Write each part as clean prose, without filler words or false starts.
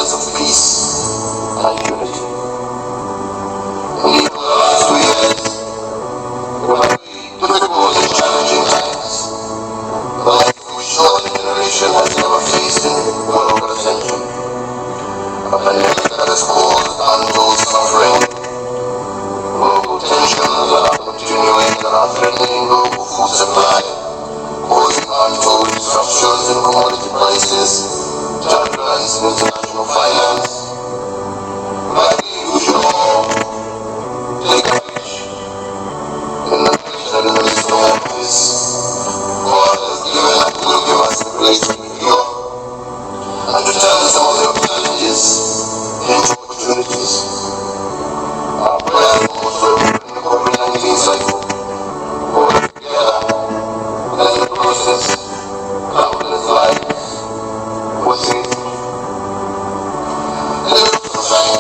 words of peace and unity. And even the last 2 years will have been difficult and challenging times. The like which no other generation has ever faced in world attention. A pandemic that has caused untold suffering, global tensions that are continuing and are threatening global food supply, causing untold disruptions in commodity prices, turbulence in international finance. But I think we should all take courage in the knowledge that in the midst of all this, God has given and will give us the grace to endure and to turn some of the challenges into opportunities. Our prayer also in the COVID-19 cycle, work together, and in the process, countless lives were saved. And we also thank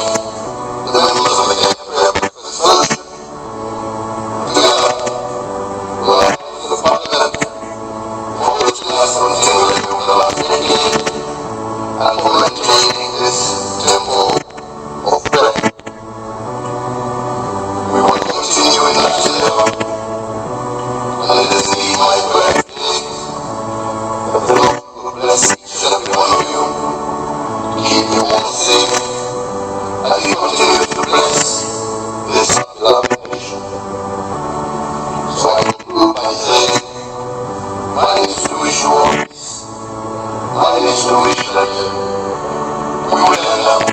the members of the Kenya Prayer Breakfast Fellowship, together with our members of Parliament, for urging us continually over the last decade and for maintaining this tempo of prayer. We will continue in that endeavor, and it is indeed my prayer today that the Lord will bless each and every one of you, keep you all safe, and He continues to bless this loving nation. So I conclude by saying, mine is to wish you all peace, mine is to wish that we will end up